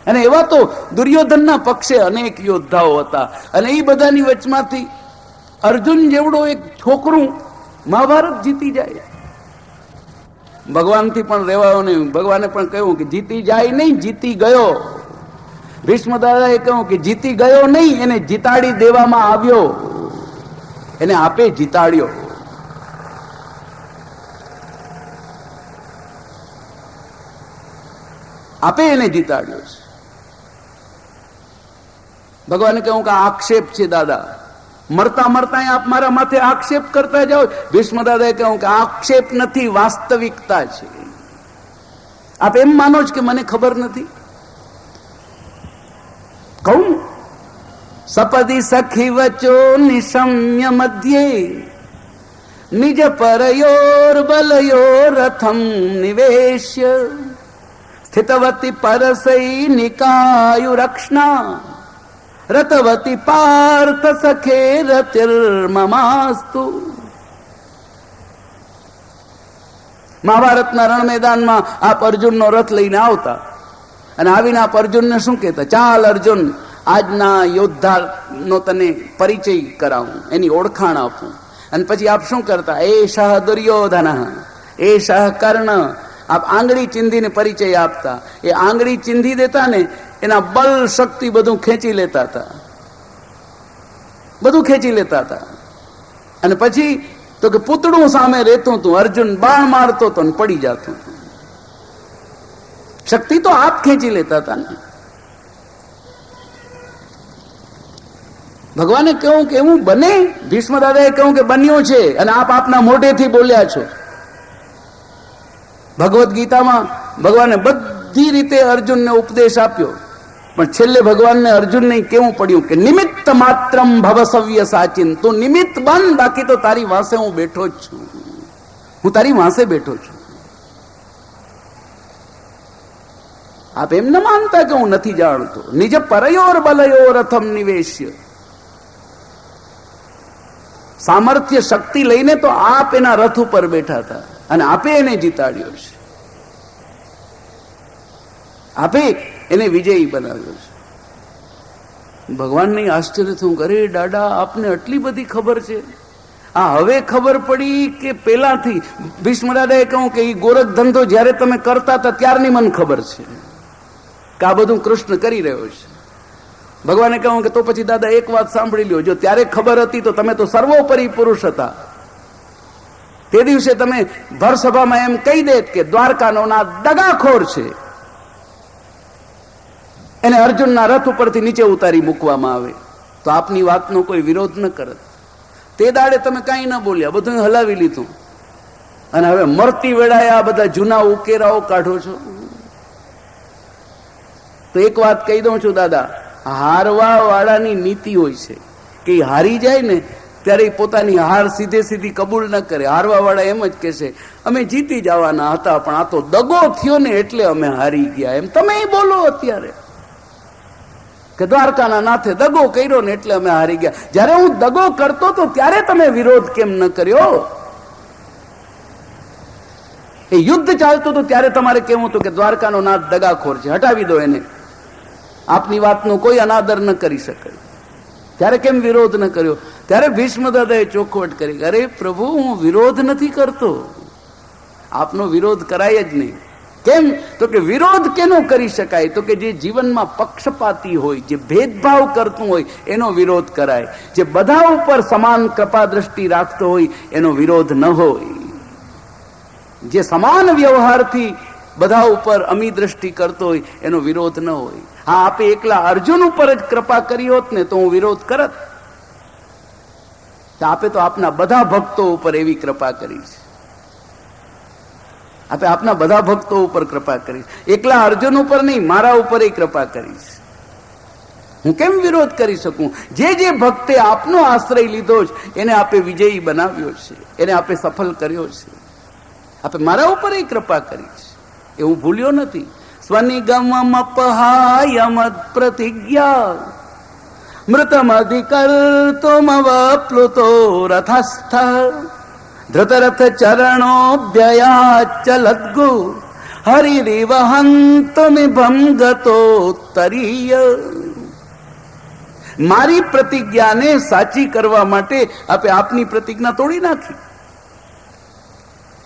અને એવા તો દુર્યોધનના પક્ષે અનેક યોદ્ધાઓ હતા, અને એ બધાની વચમાંથી અર્જુન જેવડો એક છોકરું મહાભારત જીતી જાય. ભગવાનથી પણ રહેવાયો નહીં. ભગવાને પણ કહ્યું કે જીતી જાય નહીં, જીતી ગયો. ભીષ્મ દાદાએ કહ્યું કે જીતી ગયો નહીં, એને જીતાડી દેવામાં આવ્યો, એને આપે જીતાડ્યો. આપે એને જીતાડ્યો છે. ભગવાને કહ્યું કે આક્ષેપ છે દાદા, મરતા મરતા આપ મારા માથે આક્ષેપ કરતા જાઓ. ભીષ્મ દાદાએ કહ્યું કે આક્ષેપ નથી, વાસ્તવિકતા છે. આપ એમ માનો છો કે મને ખબર નથી? કહું, સપદી સખી વચો નિશમ્ય મધ્યે નિજ પરયોર બલયો રથમ નિવેશ્ય સ્થિતવતી પરસૈ નિકાયુ રક્ષણા રતવતી પાર્થ સખે રતિર્મમાસ્તુ. મહાભારતના રણ મેદાનમાં આપ અર્જુનનો રથ લઈને આવતા, અને આવીને આપ અર્જુનને શું કહેતા? ચાલ અર્જુન, આજના યોદ્ધાનો તને પરિચય કરાવું, એની ઓળખાણ આપું. અને પછી આપ શું કરતા? એષઃ દુર્યોધન, એષઃ કર્ણ. આપ આંગળી ચીંધીને પરિચય આપતા. એ આંગળી ચીંધી દેતા ને, એના બલ શક્તિ બધું ખેંચી લેતા હતા, બધું ખેંચી લેતા હતા. અને પછી તો કે પૂતળું સામે રહેતું હતું, અર્જુન બાણ મારતો હતો ને પડી જતું. શક્તિ તો આપ ખેંચી લેતા હતા ને. ભગવાને કહ્યું કે એવું બને? ભીષ્મ દાદાએ કહ્યું કે બન્યું છે, અને આપ આપના મોઢેથી બોલ્યા છો. ભગવદ્ ગીતામાં ભગવાને બધી રીતે અર્જુનને ઉપદેશ આપ્યો, પણ છેલ્લે ભગવાનને અર્જુનને કેવું પડ્યું કે નિમિત્ત માત્રમ ભવસવ્ય સાચિન. તું નિમિત્ત બન, બાકી તો તારી વાંસે હું બેઠો જ છું. હું તારી વાંસે બેઠો છું. આપ એમ ન માનતા કે હું નથી જાણતો. નિજ પરયોર બલયો રથમ નિવેશ્ય. સામર્થ્ય શક્તિ લઈને તો આપ એના રથ ઉપર બેઠા હતા, અને આપે એને જીતાડ્યો છે. આપે એને વિજયી બનાવ્યો છે. ભગવાનની આશ્ચર્ય થયું, અરે દાદા, આપને આટલી બધી ખબર છે? આ હવે ખબર પડી કે પેલાથી? ભીષ્મ દાદાએ કહ્યું કે એ ગોરખ ધંધો જયારે તમે કરતા હતા ત્યારની મને ખબર છે કે આ બધું કૃષ્ણ કરી રહ્યો છે. ભગવાને કહ્યું કે તો પછી દાદા એક વાત સાંભળી લ્યો, જો ત્યારે ખબર હતી તો તમે તો સર્વોપરી પુરુષ હતા. તે દિવસે તમે ભર સભામાં એમ કહી દેત કે દ્વારકાનો નાથ દગાખોર છે, એને અર્જુનના રથ ઉપરથી નીચે ઉતારી મૂકવામાં આવે, તો આપની વાતનો કોઈ વિરોધ ન કરત. તે દાડે તમે કાંઈ ન બોલ્યા, બધું હલાવી લીધું, અને હવે મરતી વેળાએ આ બધા જૂના ઉકેરાઓ કાઢો છો. તો એક વાત કહી દઉં છું દાદા, હારવા વાળાની નીતિ હોય છે કે હારી જાય ને ત્યારે પોતાની હાર સીધે સીધી કબૂલ ન કરે. હારવા વાળા એમ જ કહેશે અમે જીતી જવાના હતા, પણ આ તો દગો થયો ને એટલે અમે હારી ગયા. એમ તમે બોલો અત્યારે કે દ્વારકાના નાથે દગો કર્યો ને એટલે અમે હારી ગયા. જયારે હું દગો કરતો તો ત્યારે તમે વિરોધ કેમ ન કર્યો? એ યુદ્ધ ચાલતું હતું ત્યારે તમારે કેવું હતું કે દ્વારકાનો નાથ દગાખોર છે, હટાવી દો એને. આપની વાતનો કોઈ અનાદર ન કરી શકે. ત્યારે કેમ વિરોધ ન કર્યો? ત્યારે ભીષ્મ દાદાએ ચોખવટ કરી, અરે પ્રભુ, હું વિરોધ નથી કરતો. આપનો વિરોધ કરાય જ નહીં. કેમ? તો કે વિરોધ કેનો કરી શકાય? તો કે જે જીવનમાં પક્ષપાતી હોય, જે ભેદભાવ કરતું હોય એનો વિરોધ કરાય. જે બધા ઉપર સમાન કૃપા દ્રષ્ટિ રાખતો હોય એનો વિરોધ ન હોય. જે સમાન વ્યવહારથી બધા ઉપર અમી દ્રષ્ટિ કરતો હોય એનો વિરોધ ન હોય. હા, આપે એકલા અર્જુન ઉપર જ કૃપા કરી હોત ને તો હું વિરોધ કરત. આપે તો આપના બધા ભક્તો ઉપર એવી કૃપા કરી છે. આપે આપના બધા ભક્તો ઉપર કૃપા કરી. એકલા અર્જુન ઉપર નહીં, મારા ઉપર એ કૃપા કરી છે. હું કેમ વિરોધ કરી શકું? જે જે ભક્તે આપનો આશ્રય લીધો છે એને આપે વિજયી બનાવ્યો છે, એને આપે સફળ કર્યો છે. આપે મારા ઉપર એ કૃપા કરી છે, એ હું ભૂલ્યો નથી. સ્વનિગમમ અપહાય મદ પ્રતિજ્ઞા મૃતમધિકર્તુમવપ્લુતો રથસ્થ ધૃતરથ ચરણોભ્યયાચલદ્ગુ હરિરેવ હંત નિભમ ગતો તરીય. મારી પ્રતિજ્ઞાને સાચી કરવા માટે આપે આપની પ્રતિજ્ઞા તોડી નાખી.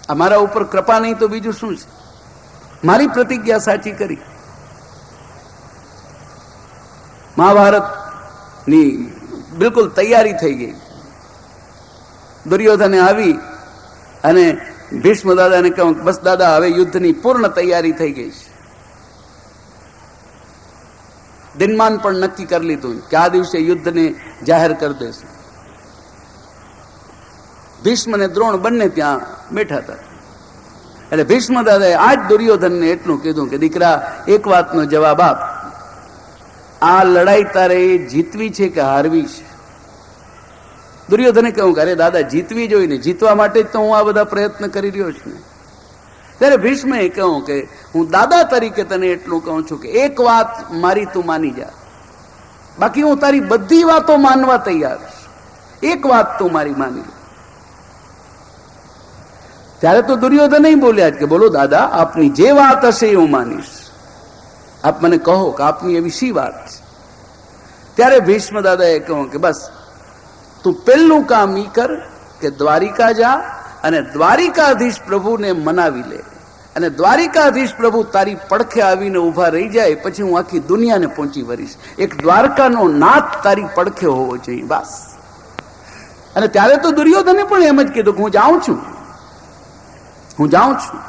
અમારા ઉપર કૃપા નહીં તો બીજું શું છે? મારી પ્રતિજ્ઞા સાચી કરી. મહાભારતની બિલકુલ તૈયારી થઈ ગઈ. દુર્યોધને આવી અને ભીષ્મ દાદાને કહ્યું બસ દાદા હવે યુદ્ધની પૂર્ણ તૈયારી થઈ ગઈ છે. દિનમાન પણ નક્કી કરી લીધું કે આ દિવસે યુદ્ધને જાહેર કરી દેશું. ભીષ્મ અને દ્રોણ બંને ત્યાં બેઠા હતા. એટલે ભીષ્મ દાદાએ આજ દુર્યોધનને એટલું કીધું કે દીકરા, એક વાતનો જવાબ આપ. આ લડાઈ તારે જીતવી છે કે હારવી છે? દુર્યોધને કહ્યું કે અરે દાદા, જીતવી જોઈએ ને, જીતવા માટે જ તો હું આ બધા પ્રયત્ન કરી રહ્યો છું. ત્યારે ભીષ્મે કહ્યું કે હું દાદા તરીકે તને એટલું કહું છું કે એક વાત મારી તું માની જા, બાકી હું તારી બધી વાતો માનવા તૈયાર છું. એક વાત તું મારી માની લે. ત્યારે તો દુર્યોધન નહીં બોલ્યા કે બોલો દાદા, આપની જે વાત હશે એ હું માનીશ. આપ મને કહો કે આપની એવી શી વાત છે? ત્યારે ભીષ્મ દાદાએ કહ્યું કે બસ તું પહેલું કામ ઈ કર કે દ્વારિકા જા અને દ્વારિકાધીશ પ્રભુને મનાવી લે. અને દ્વારિકાધીશ પ્રભુ તારી પડખે આવીને ઉભા રહી જાય પછી હું આખી દુનિયાને પહોંચી વળીશ. એક દ્વારકાનો નાથ તારી પડખે હોવો જોઈએ, બસ. અને ત્યારે તો દુર્યોધને પણ એમ જ કીધું કે હું જાઉં છું, હું જાઉં છું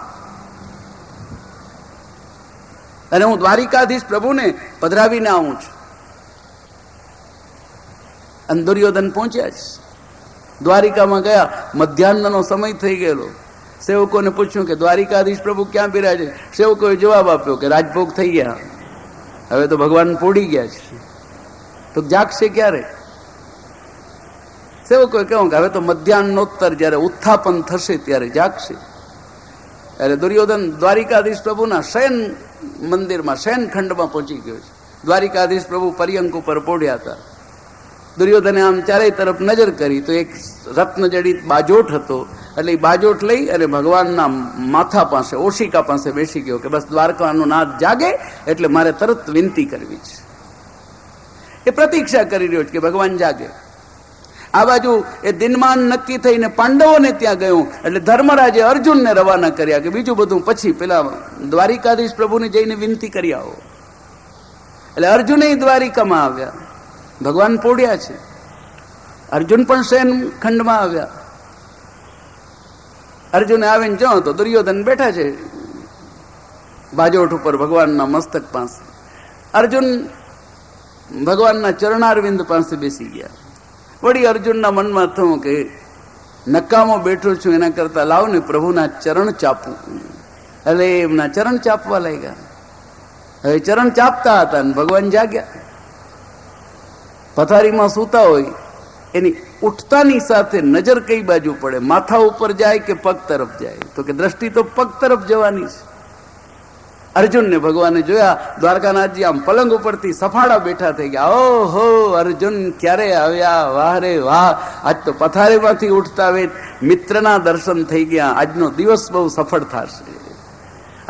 અને હું દ્વારિકાધીશ પ્રભુને પધરાવીને આવું છું. અને દુર્યોધન પહોંચ્યા છે. દ્વારિકામાં ગયા, મધ્યાહનનો સમય થઈ ગયેલો. સેવકોને પૂછ્યું કે દ્વારિકાધીશ પ્રભુ ક્યાં બિરાજે? સેવકોએ જવાબ આપ્યો કે રાજભોગ થઈ ગયા, હવે તો ભગવાન પોડી ગયા છે, તો જાગશે ક્યારે? સેવકોએ કહ્યું કે હવે તો મધ્યાહનોત્તર જયારે ઉત્થાપન થશે ત્યારે જાગશે. ત્યારે દુર્યોધન દ્વારિકાધીશ પ્રભુના શયન મંદિરમાં, શયન ખંડમાં પહોંચી ગયો છે. દ્વારિકાધીશ પ્રભુ પર્યંક ઉપર પોઢ્યા હતા. દુર્યોધને આમ ચારેય તરફ નજર કરી તો એક રત્નજડિત બાજોટ હતો. એટલે એ બાજોટ લઈ અને ભગવાનના માથા પાસે, ઓશિકા પાસે બેસી ગયો કે બસ દ્વારકાનો નાથ જાગે એટલે મારે તરત વિનંતી કરવી છે. એ પ્રતીક્ષા કરી રહ્યો છે કે ભગવાન જાગે. આ બાજુ એ દિનમાન નક્કી થઈને પાંડવોને ત્યાં ગયું એટલે ધર્મરાજે અર્જુનને રવાના કર્યા કે બીજું બધું પછી પેલા દ્વારિકાધીશ પ્રભુને જઈને વિનંતી કરી આવો. એટલે અર્જુને દ્વારિકામાં આવ્યા. ભગવાન પોઢ્યા છે. અર્જુન પણ શયન ખંડમાં આવ્યા. અર્જુને આવીને જો તો દુર્યોધન બેઠા છે બાજોઠ ઉપર ભગવાનના મસ્તક પાસે. અર્જુન ભગવાનના ચરણારવિંદ પાસે બેસી ગયા. વળી અર્જુનના મનમાં થયું કે નકામો બેઠો છું એના કરતા લાવ ને પ્રભુના ચરણ ચાપું. એટલે એમના ચરણ ચાપવા લાગ્યા. હવે ચરણ ચાપતા હતા ને ભગવાન જાગ્યા. પથારીમાં સૂતા હોય એની ઉઠતાની સાથે નજર કઈ બાજુ પડે? માથા ઉપર જાય કે પગ તરફ જાય? તો કે દ્રષ્ટિ તો પગ તરફ જવાની છે. અર્જુનને ભગવાને જોયા. દ્વારકાનાથજી આમ પલંગ ઉપરથી સફાળા બેઠા થઈ ગયા. ઓહો અર્જુન ક્યારે આવ્યા, વાહ રે વાહ, આજ તો પથારીમાંથી ઉઠતા વેત મિત્રના દર્શન થઈ ગયા, આજનો દિવસ બહુ સફળ થશે.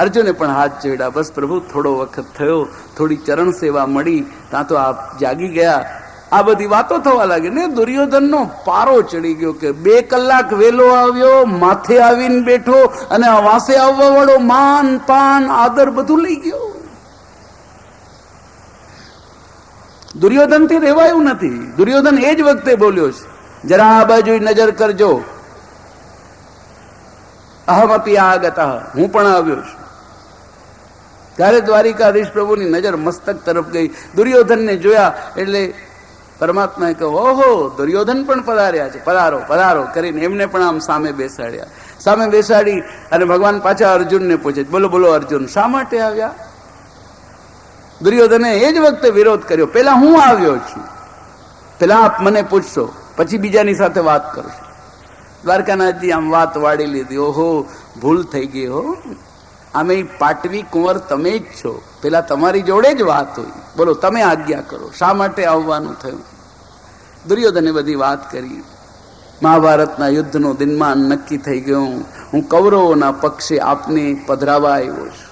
અર્જુને પણ હાથ જોડ્યા. બસ પ્રભુ થોડો વખત થયો, થોડી ચરણ સેવા મળી, ત્યાં તો આપ જાગી ગયા. આ બધી વાતો થવા લાગી ને દુર્યોધનનો પારો ચડી ગયો કે 2 કલાક વેલો આવ્યો, માથે આવીને બેઠો અને વાસે આવવા વાળો માન પાન આદર બધું લઈ ગયો. દુર્યોધન થી રેવાયું નથી. દુર્યોધન એ જ વખતે બોલ્યો છે, જરા આ બાજુ નજર કરજો, અહમપી આગત, હું પણ આવ્યો છું. ત્યારે દ્વારિકાધીશ પ્રભુની નજર મસ્તક તરફ ગઈ. દુર્યોધનને જોયા એટલે પરમાત્માએ કહ્યું, ઓહો દુર્યોધન પણ પધાર્યા છે, પધારો પધારો કરીને એમને પણ આમ સામે બેસાડ્યા. સામે બેસાડી અને ભગવાન પાછા અર્જુનને પૂછે, બોલો બોલો અર્જુન, શા માટે આવ્યા? દુર્યોધને એ જ વખતે વિરોધ કર્યો, પેલા હું આવ્યો છું, પેલા આપ મને પૂછશો, પછી બીજાની સાથે વાત કરશો. દ્વારકાનાથજી આમ વાત વાળી લીધી. ઓહો ભૂલ થઈ ગઈ હો, આમે પાટવી કુંવર તમે જ છો, પેલા તમારી જોડે જ વાત હોય, બોલો તમે આજ્ઞા કરો, શા માટે આવવાનું થયું? દુર્યોધને બધી વાત કરી. મહાભારતના યુદ્ધનો દિનમાન નક્કી થઈ ગયું. હું કૌરવોના પક્ષે આપને પધરાવા આવ્યો છું.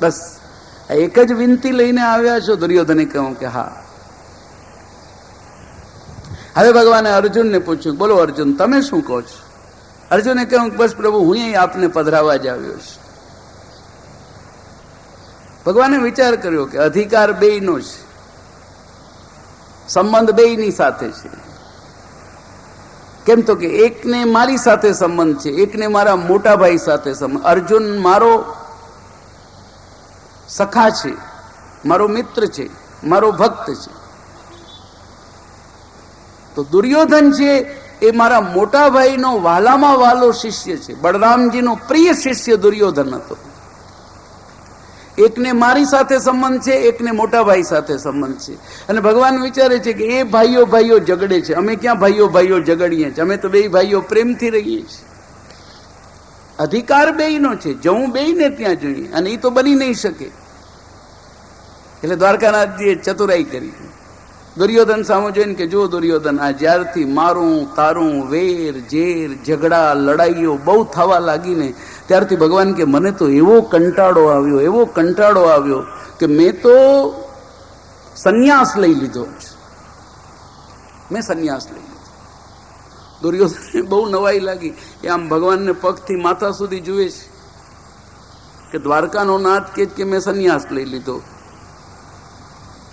બસ એક જ વિનંતી લઈને આવ્યા છો? દુર્યોધને કહ્યું કે હા. હવે ભગવાને અર્જુનને પૂછ્યું, બોલો અર્જુન, તમે શું કહો છો? અર્જુને કહ્યું, બસ પ્રભુ, હું આપને પધરાવા જ આવ્યો છું. ભગવાને વિચાર કર્યો કે અધિકાર બેયનો છે, સંબંધ બેયની સાથે છે. કેમ તો કે એકને મારી સાથે સંબંધ છે, એકને મારા મોટા ભાઈ સાથે સંબંધ. અર્જુન મારો સખા છે, મારો મિત્ર છે, મારો ભક્ત છે. તો દુર્યોધન છે એ મારા મોટા ભાઈનો વાલામાં વાલો શિષ્ય છે. બળરામજીનો પ્રિય શિષ્ય દુર્યોધન હતો. એકને મારી સાથે સંબંધ છે, એકને મોટા ભાઈ સાથે સંબંધ છે. અને ભગવાન વિચારે છે કે એ ભાઈઓ ભાઈઓ ઝઘડે છે, અમે ક્યાં ભાઈઓ ભાઈઓ ઝઘડીએ છીએ? અમે તો બે ભાઈઓ પ્રેમથી રહીએ છીએ. અધિકાર બેયનો છે, જવું બેયને ત્યાં જોઈએ, અને એ તો બની નહીં શકે. એટલે દ્વારકાનાથજીએ ચતુરાઈ કરી. દુર્યોધન સામે જોઈને કે જો દુર્યોધન, આ જ્યારથી મારું તારું વેર ઝેર ઝઘડા લડાઈઓ બહુ થવા લાગીને ત્યારથી ભગવાન કે મને તો એવો કંટાળો આવ્યો કે મેં તો સંન્યાસ લઈ લીધો છે. મેં સંન્યાસ લઈ લીધો. દુર્યોધનને બહુ નવાઈ લાગી. એ આમ ભગવાનને પગથી માથા સુધી જુએ છે કે દ્વારકાનો નાથ કે મેં સંન્યાસ લઈ લીધો.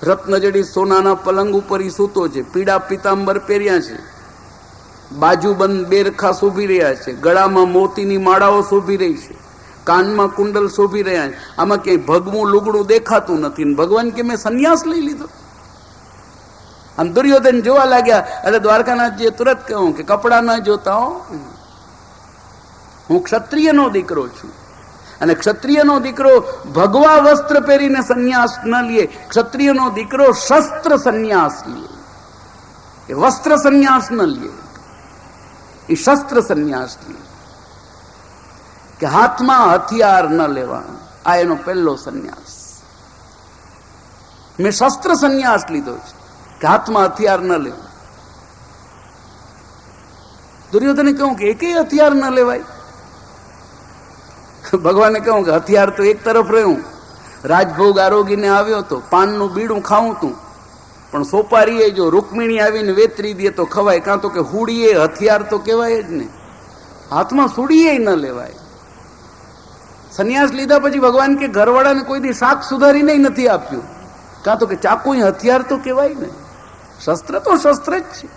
રત્નજડી સોનાના પલંગ ઉપર સૂતો છે, પીળા પિતાંબર પહેર્યા છે, બાજુબંધ બેરખા શોભી રહ્યા છે, ગળામાં મોતીની માળાઓ શોભી રહી છે, કાનમાં કુંડલ શોભી રહ્યા છે. આમાં ક્યાંય ભગવું લુગડું દેખાતું નથી. ભગવાન કે મેં સંન્યાસ લઈ લીધો. આમ દુર્યોધન જોવા લાગ્યા. એટલે દ્વારકાનાથજીએ તુરંત કહ્યું કે કપડા ન જોતા હો, હું ક્ષત્રિયનો દીકરો છું, અને ક્ષત્રિયનો દીકરો ભગવા વસ્ત્ર પહેરીને સંન્યાસ ન લે. ક્ષત્રિયનો દીકરો શસ્ત્ર સંન્યાસ લે. એ વસ્ત્ર સંન્યાસ ન લે, એ શસ્ત્ર સંન્યાસ લે. કે હાથમાં હથિયાર ન લેવા, આ એનો પહેલો સંન્યાસ. મેં શસ્ત્ર સંન્યાસ લીધો છે કે હાથમાં હથિયાર ન લેવું. દુર્યોધને કહ્યું કે એકેય હથિયાર ન લેવાય. ભગવાને કહ્યું કે હથિયાર તો એક તરફ રહ્યું. રાજભોગ આરોગીને આવ્યો તો પાનનું બીડું ખાવું તું, પણ સોપારીએ જો રૂકમિણી આવીને વેતરી દે તો ખવાય, કાં તો કે હુડીએ હથિયાર તો કહેવાય જ ને. હાથમાં સુડીએ ન લેવાય. સંન્યાસ લીધા પછી ભગવાન કે ઘરવાળાને કોઈ દી શાક સુધારીને નથી આપ્યું, કાં તો કે ચાકુ હથિયાર તો કહેવાય ને. શસ્ત્ર તો શસ્ત્ર જ છે.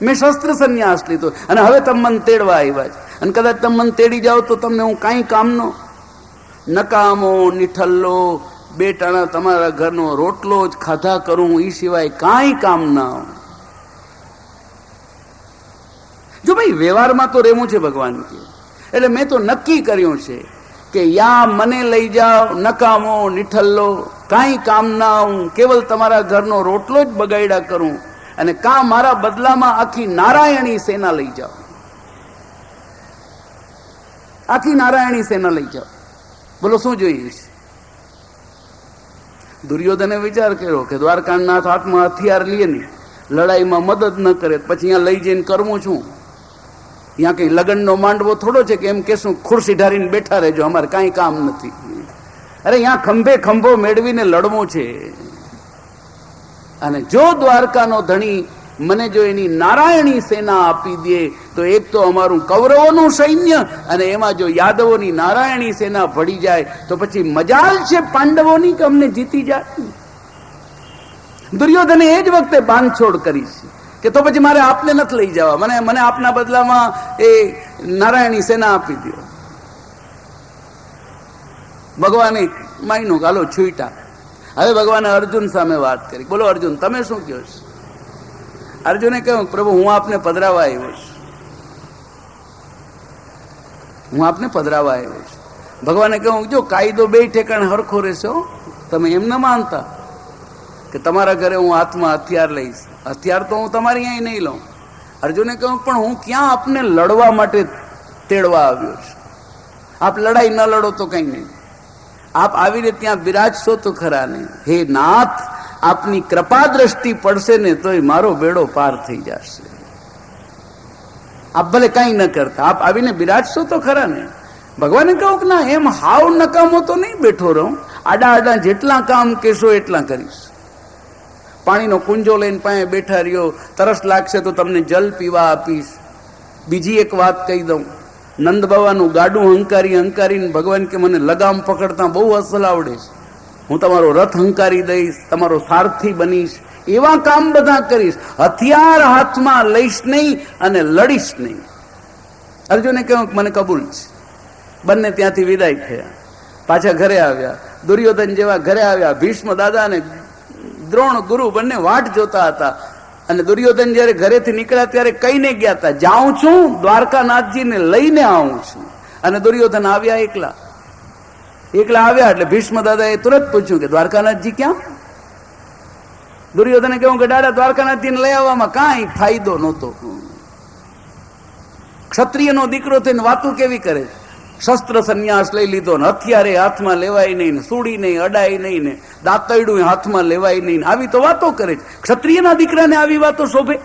મેં શસ્ત્ર સંન્યાસ લીધો, અને હવે તમે મને તેડવા આવ્યા છે. અને કદાચ તમે મને તેડી જાઓ તો તમને હું કાંઈ કામનો, નકામો નિઠલ્લો, બે ટાણા તમારા ઘરનો રોટલો જ ખાધા કરું, એ સિવાય કાંઈ કામ ના. જો ભાઈ વ્યવહારમાં તો રહેવું છે ભગવાન કે. એટલે મેં તો નક્કી કર્યું છે કે યા મને લઈ જાઓ, નકામો નિઠલ્લો, કાંઈ કામ ના, હું કેવલ તમારા ઘરનો રોટલો જ બગાડ્યા કરું, અને કાં મારા બદલામાં આખી નારાયણી સેના લઈ જાઓ. આખી નારાયણી સેના લઈ જાઓ. બોલો શું જોઈએ છે? દુર્યોધને વિચાર કર્યો કે દ્વારકાનાથ હાથમાં હથિયાર લે નહીં, લડાઈમાં મદદ ન કરે, પછી અહીંયા લઈ જઈને કરવું છું? અહીંયા કઈ લગ્નનો માંડવો થોડો છે કે એમ કેશું ખુરશી ઢારીને બેઠા રહેજો, અમારે કાંઈ કામ નથી. અરે અહીંયા ખંભે ખંભો મેળવીને લડવું છે. અને જો દ્વારકાનો ધણી મને જો એની નારાયણી સેના આપી દે તો એક તો અમારું કૌરવોનું સૈન્ય, અને એમાં જો યાદવોની નારાયણી સેના ભળી જાય તો પછી મજાલ છે પાંડવોની કે અમને જીતી જાય. દુર્યોધને એ જ વખતે બાંધછોડ કરી છે કે તો પછી મારે આપને નથી લઈ જવા, મને આપના બદલામાં એ નારાયણી સેના આપી દો. ભગવાને માયનું ગાલો છૂટા. હવે ભગવાને અર્જુન સામે વાત કરી. બોલો અર્જુન, તમે શું કહો છો? અર્જુને કહ્યું, પ્રભુ હું આપને પધરાવા આવ્યો છું, હું આપને પધરાવા આવ્યો છું. ભગવાને કહ્યું, જો કાયદો બે ઠેકાણે હરખો રહેશો. તમે એમ ન માનતા કે તમારા ઘરે હું હાથમાં હથિયાર લઈશ, હથિયાર તો હું તમારી અહીં નહીં લઉં. અર્જુને કહ્યું, પણ હું ક્યાં આપને લડવા માટે તેડવા આવ્યો છું? આપ લડાઈ ન લડો તો કઈ નહીં, આપ આવીને ત્યાં બિરાજશો તો ખરા નહીં. હે નાથ, આપની કૃપા દ્રષ્ટિ પડશે ને તોય મારો બેડો પાર થઈ જશે. આપ ભલે કઈ ન કરતા, આપ આવીને બિરાજશો તો ખરા ને. ભગવાને કહું કે ના, એમ હાવ નકામો તો નહીં બેઠો રહું, આડા આડા જેટલા કામ કહેશો એટલા કરીશ. પાણીનો કુંજો લઈને પાસે બેઠા રહ્યો, તરસ લાગશે તો તમને જલ પીવા આપીશ. બીજી એક વાત કહી દઉં, નંદ બાવાનું ગાડું હંકારીને ભગવાન કે મને લગામ પકડતા બહુ અસલ આવડે છે, હું તમારો રથ હંકારી દઈશ, તમારો સારથી બનીશ, એવા કામ બધા કરીશ, હથિયાર હાથમાં લઈશ નહીં અને લડીશ નહીં. અર્જુને કહ્યું મને કબૂલ છે. બંને ત્યાંથી વિદાય થયા, પાછા ઘરે આવ્યા. દુર્યોધન જેવા ઘરે આવ્યા. ભીષ્મ દાદા અને દ્રોણ ગુરુ બંને વાટ જોતા હતા. અને દુર્યોધન જયારે ઘરેથી નીકળ્યા ત્યારે કહીને ગયા હતા, જાઉં છું દ્વારકાનાથજીને લઈને આવું છું. અને દુર્યોધન આવ્યા એકલા આવ્યા એટલે ભીષ્મ દાદાએ તુરંત પૂછ્યું કે દ્વારકાનાથજી ક્યાં? દુર્યોધને કહ્યું કે દાદા, દ્વારકાનાથજીને લઈ આવવામાં કાંઈ ફાયદો નહોતો. ક્ષત્રિયનો દીકરો થઈને વાતું કેવી કરે? શસ્ત્ર સંન્યાસ લઈ લીધો ને હથિયારે હાથમાં લેવાય નહીં ને સૂડી નહીં, અડાય નહીં ને દાંતરડું હાથમાં લેવાય નહીં, આવી તો વાતો કરે છે. ક્ષત્રિયના દીકરાને આવી વાતો શોભે?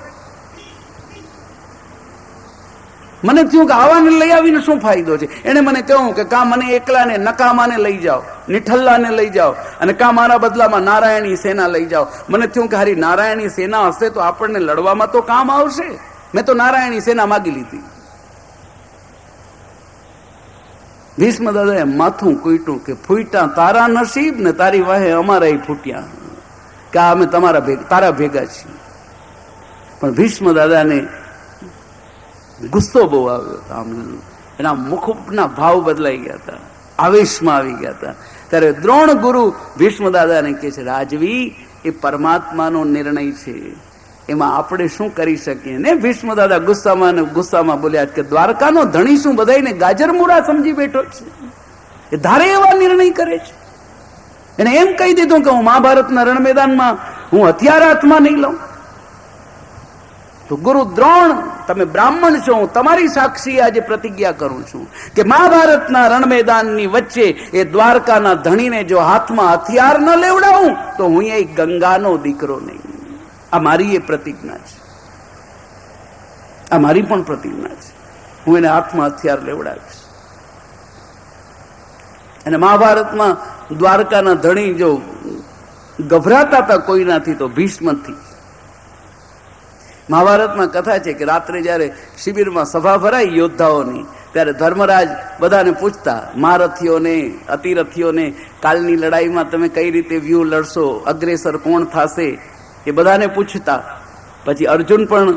મને થયું કે આવાને લઈ આવીને શું ફાયદો છે? એને મને કહ્યું કે કા મને એકલાને નકામાને લઈ જાઓ, નિઠલ્લાને લઈ જાઓ, અને કા મારા બદલામાં નારાયણી સેના લઈ જાઓ. મને થયું કે હારી નારાયણી સેના હશે તો આપણને લડવામાં તો કામ આવશે. મેં તો નારાયણી સેના માગી લીધી. ભીષ્મ દાદાએ માથું કૂટ્યું કે ફૂટ્યા તારા નસીબ ને તારી વાહે અમારા ફૂટ્યા, કે અમે તારા ભેગા છીએ. પણ ભીષ્મ દાદાને ગુસ્સો બહુ આવ્યો હતો. આમ એના મુખના ભાવ બદલાઈ ગયા હતા, આવેશમાં આવી ગયા હતા. ત્યારે દ્રોણ ગુરુ ભીષ્મ દાદાને કહે છે, રાજવી, એ પરમાત્માનો નિર્ણય છે, એમાં આપણે શું કરી શકીએ? ને ભીષ્મ દાદા ગુસ્સામાં બોલ્યા કે દ્વારકાનો ધણી શું બધાને ગાજરમુરા સમજી બેઠો છે? એ ધારે એવા નિર્ણય કરે છે. એને એમ કહી દીધું કે હું મહાભારતના રણ મેદાનમાં હું હથિયાર હાથમાં નહીં લઉં. તો ગુરુ દ્રોણ, તમે બ્રાહ્મણ છો, હું તમારી સાક્ષી આજે પ્રતિજ્ઞા કરું છું કે મહાભારતના રણ મેદાનની વચ્ચે એ દ્વારકાના ધણીને જો હાથમાં હથિયાર ન લેવડાવું તો હું એ ગંગાનો દીકરો નહીં. આ મારી એ પ્રતિજ્ઞા છે, આ મારી પણ પ્રતિજ્ઞા છે. હું એને હાથમાં હથિયાર લેવડાવીશ. અને મહાભારતમાં દ્વારકાના ધણી જો ગભરાતા હતા કોઈનાથી તો ભીષ્મથી. મહાભારતમાં કથા છે કે રાત્રે જયારે શિબિરમાં સભા ભરાય યોદ્ધાઓની, ત્યારે ધર્મરાજ બધાને પૂછતા, મહારથીઓને, અતિરથીઓને, કાલની લડાઈમાં તમે કઈ રીતે વ્યૂહ લડશો, અગ્રેસર કોણ થશે, એ બધાને પૂછતા. પછી અર્જુન પણ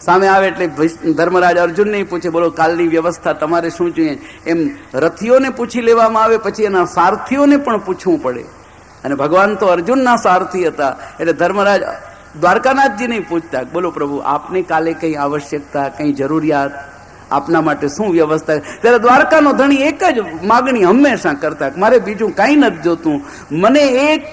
સામે આવે એટલે ધર્મરાજ અર્જુનને પૂછે, બોલો કાલની વ્યવસ્થા તમારે શું જોઈએ? એમ રથીઓને પૂછી લેવામાં આવે, પછી એના સારથીઓને પણ પૂછવું પડે. અને ભગવાન તો અર્જુનના સારથી હતા એટલે ધર્મરાજ દ્વારકાનાથજીને પૂછતા, બોલો પ્રભુ, આપને કાલે કઈ આવશ્યકતા, કઈ જરૂરિયાત, આપના માટે શું વ્યવસ્થા? ત્યારે દ્વારકાનો ધણી એક જ માગણી હંમેશા કરતા, મારે બીજું કાંઈ નથી જોતું, મને એક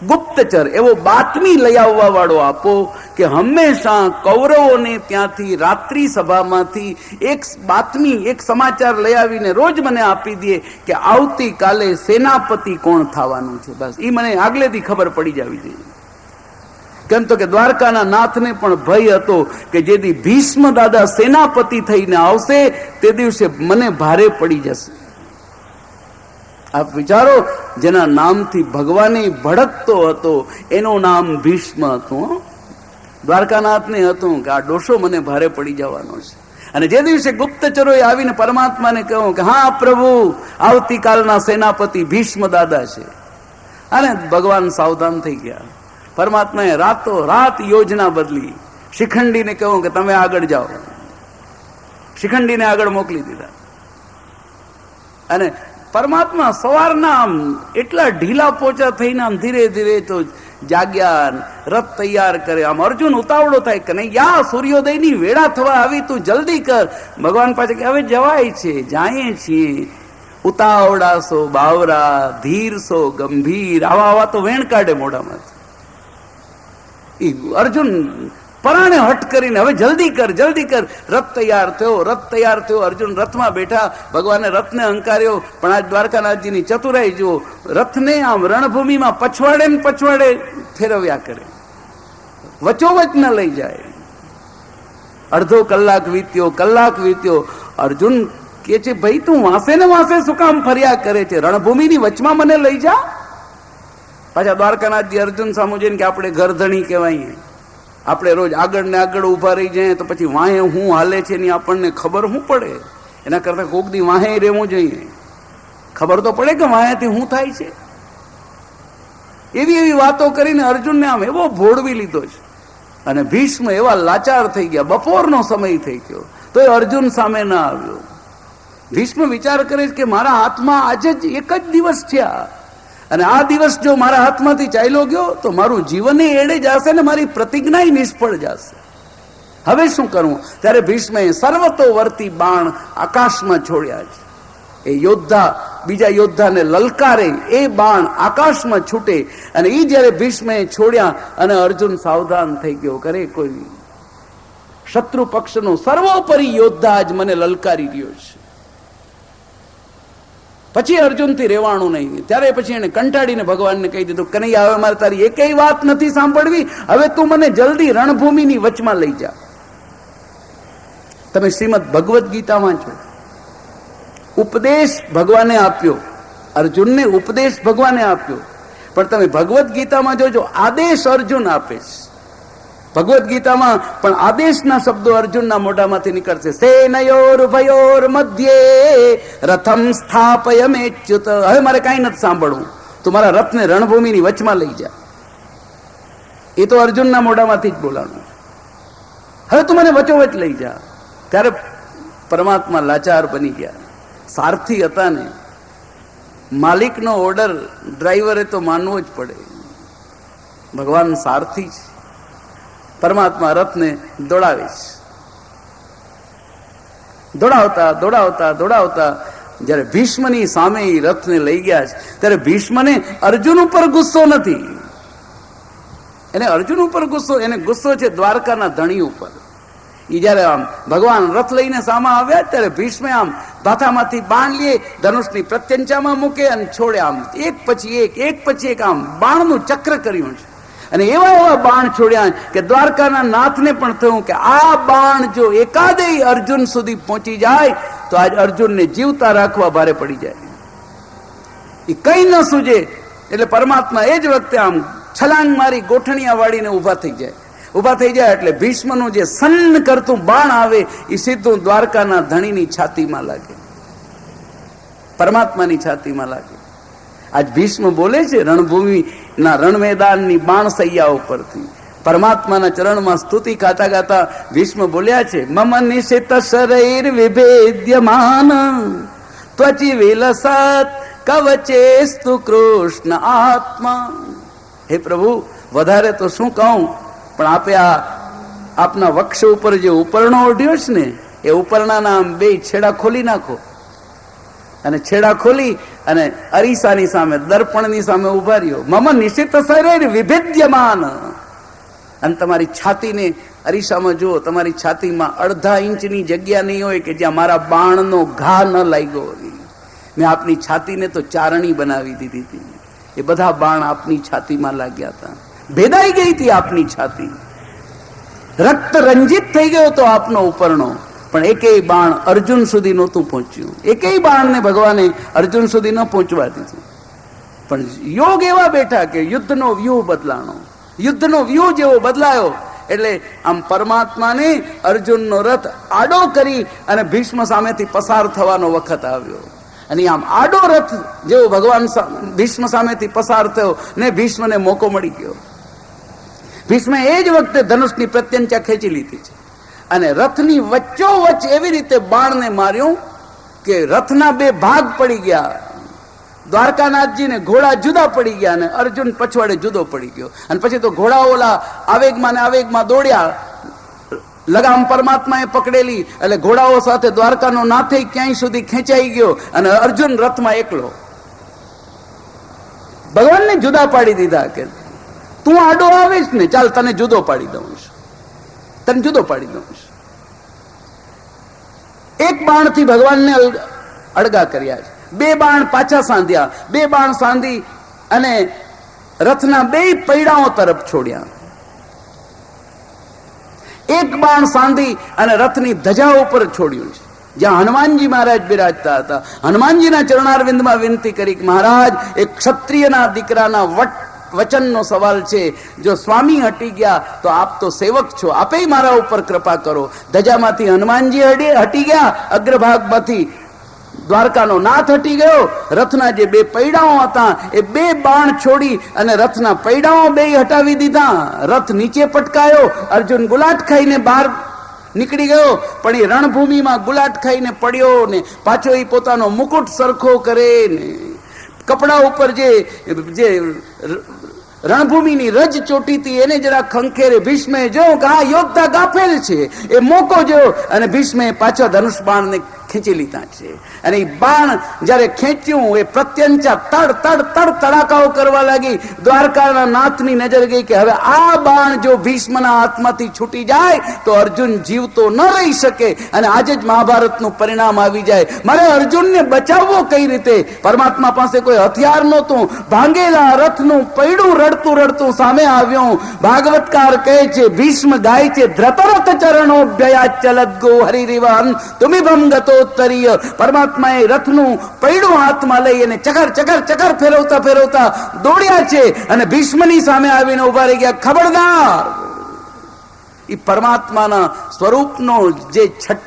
ગુપ્તચર એવો બાતમી લઈ આવવા વાળો આપો કે હંમેશા કૌરવોને ત્યાંથી રાત્રિ સભામાંથી એક બાતમી, એક સમાચાર લઈ આવીને રોજ મને આપી દે કે આવતીકાલે સેનાપતિ કોણ થવાનું છે. બસ એ મને આગલેથી ખબર પડી જવી જોઈએ. કેમ તો કે દ્વારકાના નાથને પણ ભય હતો કે જેથી ભીષ્મ દાદા સેનાપતિ થઈને આવશે તે દિવસે મને ભારે પડી જશે. આપ વિચારો, જેના નામથી ભગવાને ભડકતો હતો એનું નામ ભીષ્મ હતું. દ્વારકાનાથને હતું કે આ ડોસો મને ભારે પડી જવાનો છે. અને જે દિવસે ગુપ્તચરોએ આવીને પરમાત્માને કહ્યું કે હા પ્રભુ, આવતીકાલના સેનાપતિ ભીષ્મ દાદા છે, અને ભગવાન સાવધાન થઈ ગયા. પરમાત્માએ રાતો રાત યોજના બદલી. શિખંડીને કહ્યું કે તમે આગળ જાઓ. શિખંડીને આગળ મોકલી દીધા. અને પરમાત્મા સવારના આમ એટલા ઢીલા પોચા થઈને આમ ધીરે ધીરે તો જાગ્યા, રથ તૈયાર કરે. આમ અર્જુન ઉતાવળો થાય કે નહીં, યા સૂર્યોદયની વેળા થવા આવી, તું જલ્દી કર. ભગવાન પાસે કે હવે જવાય છે, જાય છીએ. ઉતાવળાસો બાવરા, ધીરસો ગંભીર, આવા તો વેણ કાઢે મોઢામાંથી. અર્જુન પરાણે હટ કરીને હવે જલ્દી કર, જલ્દી કર. રથ તૈયાર થયો. અર્જુન રથમાં બેઠા. ભગવાને રથને હંકાર્યો. પણ આજ દ્વારકાનાથજીની ચતુરાઈ જુઓ, રથને આમ રણભૂમિમાં પછવાડે ને પછવાડે ફેરવ્યા કરે, વચોવચ ન લઈ જાય. અડધો કલાક વીત્યો. અર્જુન કે છે ભાઈ તું વાંસે ને વાંસે શું કામ ફર્યા કરે છે, રણભૂમિની વચમાં મને લઈ જા. પાછા દ્વારકાનાથજી અર્જુન સામુ જઈને કે આપણે ઘરધણી કહેવાય, આપણે રોજ આગળ ને આગળ ઉભા રહી જાય તો પછી વાહે હું હાલે છે એની આપણને ખબર શું પડે? એના કરતા કોક દી વાહે રહેવું જોઈએ, ખબર તો પડે કે વાહેથી શું થાય છે. એવી એવી વાતો કરીને અર્જુનને આમ એવો ભોળવી લીધો છે. અને ભીષ્મ એવા લાચાર થઈ ગયા, બપોરનો સમય થઈ ગયો તો એ અર્જુન સામે ના આવ્યો. ભીષ્મ વિચાર કરે કે મારા હાથમાં આજે જ એક જ દિવસ થયા, અને આ દિવસ જો મારા હાથમાંથી ચાલ્યો ગયો તો મારું જીવન એડે જશે ને મારી પ્રતિજ્ઞા નિષ્ફળ જશે. હવે શું કરવું? ત્યારે ભીષ્મે સર્વતોવર્તી બાણ આકાશમાં છોડ્યા છે. એ યોદ્ધા બીજા યોદ્ધાને લલકારે એ બાણ આકાશમાં છૂટે, અને એ જયારે ભીષ્મે છોડ્યા અને અર્જુન સાવધાન થઈ ગયો, કરે કોઈ શત્રુ પક્ષનો સર્વોપરી યોદ્ધા આજ મને લલકારી રહ્યો છે. પછી અર્જુનથી રહેવાનું નહીં. ત્યારે પછી એને કંટાળીને ભગવાનને કહી દીધું, કનૈયા હવે મારે તારી એકેય વાત નથી સાંભળવી, હવે તું મને જલ્દી રણભૂમિની વચમાં લઈ જા. તમે શ્રીમદ ભગવદ્ ગીતા વાંચો, ઉપદેશ ભગવાને આપ્યો, અર્જુનને ઉપદેશ ભગવાને આપ્યો, પણ તમે ભગવદ્ ગીતામાં જોજો આદેશ અર્જુન આપે છે. ભગવદ્ ગીતામાં પણ આદેશના શબ્દો અર્જુનના મોઢામાંથી નીકળશે. સેનયોર ભયોર મધ્યે રથમ સ્થાપયમેચ્યુત. હવે મારે કાંઈ નથી સાંભળવું, તું મારા રથને રણભૂમિની વચમાં લઈ જા. એ તો અર્જુનના મોઢામાંથી જ બોલાણું. હવે તું મને વચોવચ લઈ જા. ત્યારે પરમાત્મા લાચાર બની ગયા. સારથી હતા ને, માલિકનો ઓર્ડર ડ્રાઈવરે તો માનવો જ પડે. ભગવાન સારથી છે. પરમાત્મા રથને દોડાવે છે. દોડાવતા દોડાવતા દોડાવતા જયારે ભીષ્મની સામે રથને લઈ ગયા છે, ત્યારે ભીષ્મને અર્જુન ઉપર ગુસ્સો નથી. એને અર્જુન ઉપર ગુસ્સો, એને ગુસ્સો છે દ્વારકાના ધણી ઉપર. એ જયારે આમ ભગવાન રથ લઈને સામા આવ્યા ત્યારે ભીષ્મે આમ ભાથામાંથી બાણ લે, ધનુષની પ્રત્યંચામાં મૂકે અને છોડે. આમ એક પછી એક આમ બાણનું ચક્ર કર્યું છે. અને એવા એવા બાણ છોડ્યા કે દ્વારકાના નાથને પણ થયું કે આ બાણ જો એકાદેય અર્જુન સુધી પહોંચી જાય તો આજ અર્જુનને જીવતા રાખવા ભારે પડી જાય. એ કઈ ન સૂજે એટલે પરમાત્મા એ જ વખતે આમ છલાંગ મારી ગોઠણિયા વાળીને ઉભા થઈ જાય એટલે ભીષ્મનું જે સન્ન કરતું બાણ આવે એ સીધું દ્વારકાના ધણીની છાતીમાં લાગે, પરમાત્માની છાતીમાં લાગે. આજ ભીષ્મ બોલે છે રણભૂમિના રણમેદાનની બાણસૈયા ઉપરથી પરમાત્માના ચરણમાં સ્તુતિ ગાતા ગાતા ભીષ્મ બોલ્યા છે, મમ નિશિત શરીર વિભેદ્યમાન ત્વચી વિલસત કવચેસ્તુ કૃષ્ણ આત્મા. હે પ્રભુ, વધારે તો શું કહું, પણ આપે આપના વક્ષ ઉપર જે ઉપરણો ઓઢ્યો છે ને, એ ઉપરણાના આમ બે છેડા ખોલી નાખો, અને છેડા ખોલી અને અરીસાની સામે, દર્પણની સામે ઉભા રહ્યો. મમ નિશ્ચિત શરીર વિભેદ્યમાન. અને તમારી છાતીને અરીસામાં જુઓ, તમારી છાતીમાં અડધા ઇંચની જગ્યા નહીં હોય કે જ્યાં મારા બાણનો ઘા ન લાગ્યો હોય. મેં આપની છાતીને તો ચારણી બનાવી દીધી હતી. એ બધા બાણ આપની છાતીમાં લાગ્યા હતા. ભેદાઈ ગઈ હતી આપની છાતી, રક્ત રંજિત થઈ ગયો તો આપનો ઉપરણો, પણ એકેય બાણ અર્જુન સુધી નહોતું પહોંચ્યું. એકેય બાણને ભગવાને અર્જુન સુધી ન પહોંચવા દીધું. પણ યોગ એવા બેઠા કે યુદ્ધનો વ્યૂહ બદલાણો. યુદ્ધનો વ્યૂહ જેવો બદલાયો એટલે આમ પરમાત્માને અર્જુનનો રથ આડો કરી અને ભીષ્મ સામેથી પસાર થવાનો વખત આવ્યો. અને આમ આડો રથ જેવો ભગવાન ભીષ્મ સામેથી પસાર થયો ને ભીષ્મને મોકો મળી ગયો. ભીષ્મે એ જ વખતે ધનુષની પ્રત્યંચા ખેંચી લીધી છે અને રથની વચ્ચોવચ્ચ એવી રીતે બાણને માર્યું કે રથના બે ભાગ પડી ગયા. દ્વારકાનાથજીને ઘોડા જુદા પડી ગયા અને અર્જુન પછવાડે જુદો પડી ગયો. અને પછી તો ઘોડા ઓલા આવેગમાં દોડ્યા. લગામ પરમાત્માએ પકડેલી એટલે ઘોડાઓ સાથે દ્વારકાનો નાથે ક્યાંય સુધી ખેંચાઈ ગયો અને અર્જુન રથમાં એકલો. ભગવાનને જુદા પાડી દીધા કે તું આડો આવીશ ને, ચાલ તને જુદો પાડી દઉં છું, તને જુદો પાડી દઉં છું. એક બાણથી ભગવાનને અળગા કર્યા છે. બે બાણ પાછા સાંધ્યા, બે બાણ સાંધી અને રથના બે પૈડાઓ તરફ છોડ્યા. એક બાણ સાંધી અને રથની ધજા ઉપર છોડ્યું છે. જ્યાં હનુમાનજી મહારાજ બિરાજતા હતા. હનુમાનજીના ચરણારવિંદમાં વિનંતી કરી કે મહારાજ એક ક્ષત્રિયના દીકરાના વચનનો સવાલ છે, જો સ્વામી હટી ગયા તો આપ તો સેવક છો, આપે મારા ઉપર કૃપા કરો. ધજામાંથી હનુમાનજી હટી ગયા, અગ્રભાગમાંથી દ્વારકાનો નાથ હટી ગયો. રથના જે બે પૈડાઓ હતા એ બે બાણ છોડી અને રથના પૈડાઓ બે હટાવી દીધા. રથ નીચે પટકાયો. અર્જુન ગુલાટ ખાઈને બહાર નીકળી ગયો, પણ એ રણભૂમિમાં ગુલાટ ખાઈને પડ્યો ને પાછો એ પોતાનો મુકુટ સરખો કરે ને કપડા ઉપર જે રણભૂમિની રજ ચોટી હતી એને જરા ખંખેરે. ભીષ્મે જોયું કે આ યોદ્ધા ગાફેલ છે, એ મોકો જોયો અને ભીષ્મે પાછા ધનુષ બાણને ખેંચી લીધા છે. અને એ બાણ જયારે ખેંચ્યું એ પ્રત્યંચા તડ તડ તડ તડાકાઓ કરવા લાગી. દ્વારકાના નાથની નજર ગઈ કે હવે આ બાણ જો ભીષ્મના હાથમાંથી છૂટી જાય તો અર્જુન જીવતો ન રહી શકે અને આજે જ મહાભારતનું પરિણામ આવી જાય. મારે અર્જુનને બચાવવો કઈ રીતે? પરમાત્મા પાસે કોઈ હથિયાર નહોતું. ભાંગેલા રથનું પૈડું રડતું રડતું સામે આવ્યું. ભાગવતકાર કહે છે, ભીષ્મ ગાય છે, ધ્રતરથ ચરણો ભયા ચલદ ગો હરિરિવાન તુમિ ભંગતોત્તરીય. પરમાત્માએ રથનું પૈડું હાથમાં લઈ અને ચકર ચકર ચકર ફેરવતા ફેરવતા દોડ્યા છે અને ભીષ્મની સામે આવીને ઉભા રહી ગયા. ખબરદાર! એ પરમાત્માના સ્વરૂપનો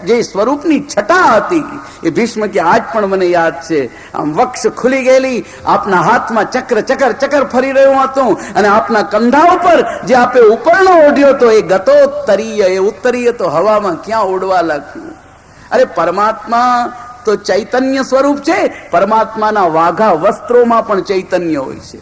જે સ્વરૂપની છટા હતી એ ભીષ્મ કે આજ પણ મને યાદ છે. આમ વક્ષ ખુલી ગયેલી, આપના હાથમાં ચક્ર ચકર ચકર ફરી રહ્યું હતું અને આપના કંધા ઉપર જે આપે ઉપરનો ઓઢ્યો તો એ ગતોત્તરીય, એ ઉત્તરીય તો હવામાં ક્યાં ઉડવા લાગ્યું. અરે પરમાત્મા તો ચૈતન્ય સ્વરૂપ છે. પરમાત્માના વાઘા વસ્ત્રોમાં પણ ચૈતન્ય હોય છે.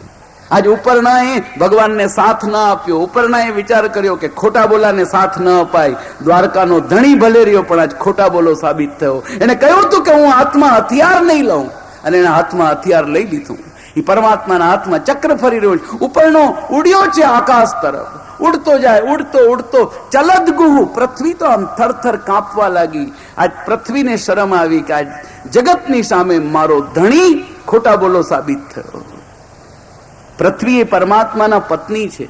આજ ઉપરનાએ ભગવાનને સાથ ન આપ્યો. ઉપરનાએ વિચાર કર્યો કે ખોટા બોલાને સાથ ન અપાય. દ્વારકાનો ધણી ભલે રહ્યો પણ આજ ખોટા બોલો સાબિત થયો. એને કહ્યું હતું કે હું હાથમાં હથિયાર નહીં લઉં અને એના હાથમાં હથિયાર લઈ લીધું. એ પરમાત્માના હાથમાં ચક્ર ફરી રહ્યો છે. ઉપરનો ઉડ્યો છે આકાશ તરફ, ઉડતો જાય, ઉડતો ઉડતો ચલદ ગુહુ. પૃથ્વી તો આમ થરથર કાંપવા લાગી. આજ પૃથ્વીને શરમ આવી કે આજ જગતની સામે મારો ધણી ખોટા બોલો સાબિત થયો. પૃથ્વી એ પરમાત્માના પત્ની છે.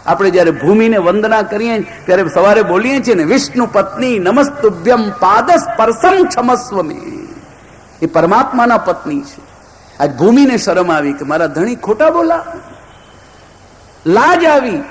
આપણે જયારે ભૂમિને વંદના કરીએ ત્યારે સવારે બોલીએ છીએ ને, વિષ્ણુ પત્ની નમસ્તુભ્યમ પાદ સ્પર્શમ ક્ષમસ્વ મે. એ પરમાત્માના પત્ની છે. આજ ભૂમિને શરમ આવી કે મારા ધણી ખોટા બોલા. લાજ આવી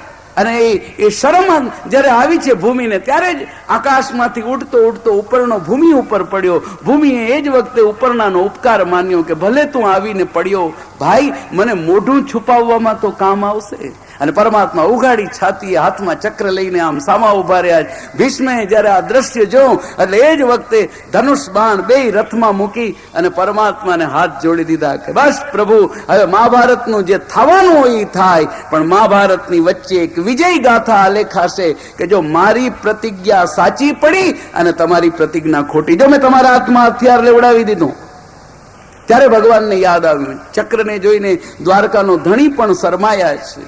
અને એ શરમ જયારે આવી છે ભૂમિને, ત્યારે જ આકાશમાંથી ઉડતો ઉડતો ઉપરનો ભૂમિ ઉપર પડ્યો. ભૂમિએ એ જ વખતે ઉપરનાનો ઉપકાર માન્યો કે ભલે તું આવીને પડ્યો ભાઈ, મને મોઢું છુપાવવામાં તો કામ આવશે. અને પરમાત્મા ઉઘાડી છાતી, હાથમાં ચક્ર લઈને આમ સામા ઉભા રહ્યા. ભીષ્મે જયારે આ દ્રશ્ય જોયું એટલે એ જ વખતે ધનુષ બાણ બે રથમાં મૂકી અને પરમાત્માને હાથ જોડી દીધા કે બસ પ્રભુ, હવે મહાભારતનું જે થવાનું હોય એ થાય, પણ મહાભારતની વચ્ચે એક વિજય ગાથા આલેખાશે કે જો મારી પ્રતિજ્ઞા સાચી પડી અને તમારી પ્રતિજ્ઞા ખોટી. જો મેં તમારા હાથમાં હથિયાર લેવડાવી દીધું ત્યારે ભગવાનને યાદ આવ્યું. ચક્રને જોઈને દ્વારકાનો ધણી પણ શરમાયા છે.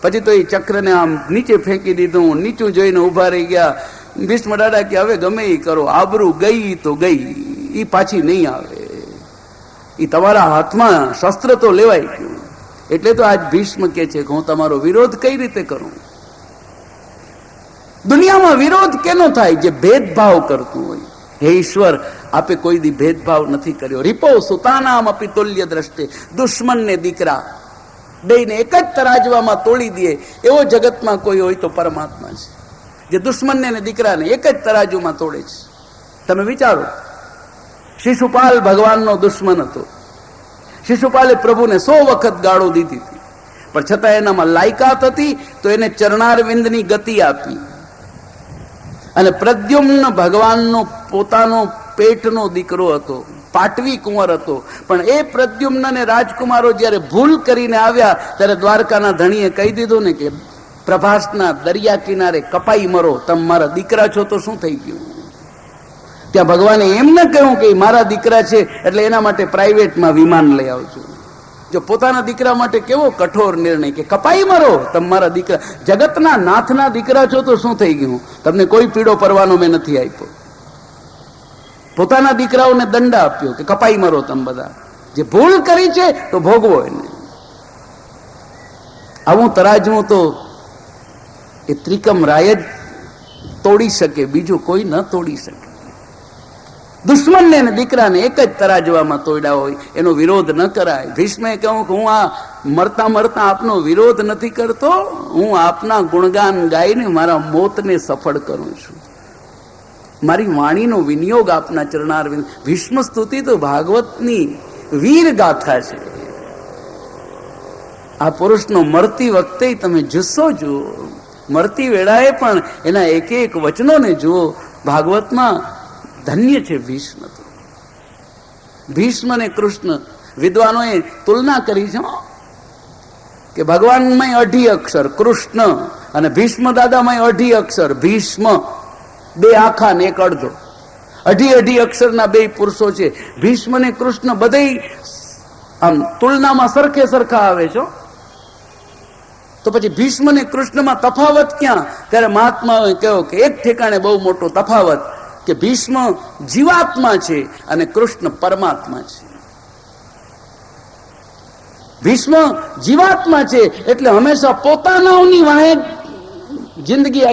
પછી તો એ ચક્રને આમ નીચે ફેંકી દીધું. નીચું જોઈને ઉભા રહી ગયા. ભીષ્મ દાદા કે હવે ગમે એ કરો, આબરૂ ગઈ તો ગઈ, એ પાછી નહીં આવે. એ તમારા હાથમાં શસ્ત્ર તો લેવાય ગયું. એટલે તો આજ ભીષ્મ કે છે કે હું તમારો વિરોધ કઈ રીતે કરું? દુનિયામાં વિરોધ કેનો થાય? જે ભેદભાવ કરતું હોય. હે ઈશ્વર, આપે કોઈ દી ભેદભાવ નથી કર્યો. રીપો સુતાનામ અપી તુલ્ય દ્રષ્ટે. દુશ્મનને દીકરા બેયને એક જ તરાજવામાં તોડી દે એવો જગતમાં કોઈ હોય તો પરમાત્મા છે, જે દુશ્મનને ને દીકરાને એક જ તરાજુમાં તોડે છે. તમે વિચારો, શિશુપાલ ભગવાનનો દુશ્મન હતો. શિશુપાલે પ્રભુને 100 વખત ગાળો દીધી હતી, પણ છતાં એનામાં લાયકાત હતી તો એને ચરણારવિંદની ગતિ આપી. અને પ્રદ્યુમ્ન ભગવાનનો પોતાનો પેટનો દીકરો હતો, પાટવી કુંવર હતો. પણ એ પ્રદ્યુમ્ન ને રાજકુમારો જયારે ભૂલ કરીને આવ્યા ત્યારે દ્વારકાના ધણીએ કહી દીધું ને કે પ્રભાસના દરિયા કિનારે કપાઈ મરો, તમે મારા દીકરા છો તો શું થઈ ગયું? ત્યાં ભગવાને એમ ન કહ્યું કે મારા દીકરા છે એટલે એના માટે પ્રાઇવેટમાં વિમાન લઈ આવજો. જો પોતાના દીકરા માટે કેવો કઠોર નિર્ણય કે કપાઈ મરો, તમે મારા દીકરા, જગતના નાથના દીકરા છો તો શું થઈ ગયું? તમને કોઈ પીડો પરવાનો મેં નથી આપ્યો. પોતાના દીકરાઓને દંડ આપ્યો કે કપાઈ મરો તમે બધા, જે ભૂલ કરી છે તો ભોગવો એને. આવું તરાજવું તો એ ત્રિકમ રાય જ તોડી શકે, બીજું કોઈ ન તોડી શકે. દુશ્મનને અને દીકરાને એક જ તરાજવામાં તોડ્યા હોય એનો વિરોધ ન કરાય. ભીષ્મે કહ્યું કે હું આ મરતા મરતા આપનો વિરોધ નથી કરતો, હું આપના ગુણગાન ગાઈને મારા મોતને સફળ કરું છું. મારી વાણીનો વિનિયોગ આપના ચરણારવિંદ. ભીષ્મ સ્તુતિ તો ભાગવતની વીર ગાથા છે. આ પુરુષનો મરતી વખતે તમે જુસ્સો જુઓ, મરતી વેળાએ પણ એના એક એક વચનોને જુઓ. ભાગવતમાં ધન્ય છે ભીષ્મ. તો ભીષ્મ અને કૃષ્ણ વિદ્વાનોએ તુલના કરી છે કે ભગવાનમાં 2 અક્ષર કૃષ્ણ અને ભીષ્મ દાદામાં 2 અક્ષર ભીષ્મ, 2 આખા ને 1 અડધો. 2 અક્ષરના 2 પુરુષો છે. ભીષ્મ ને કૃષ્ણ બધે આમ તુલનામાં સરખે સરખા આવે છે. તો પછી ભીષ્મ ને કૃષ્ણમાં તફાવત ક્યાં? ત્યારે મહાત્માઓએ કહ્યું કે એક ઠેકાણે બહુ મોટો તફાવત કે ભીષ્મ જીવાત્મા છે અને કૃષ્ણ પરમાત્મા છે. ભીષ્મ જીવાત્મા છે એટલે હંમેશા પોતાનાની વાહે જિંદગી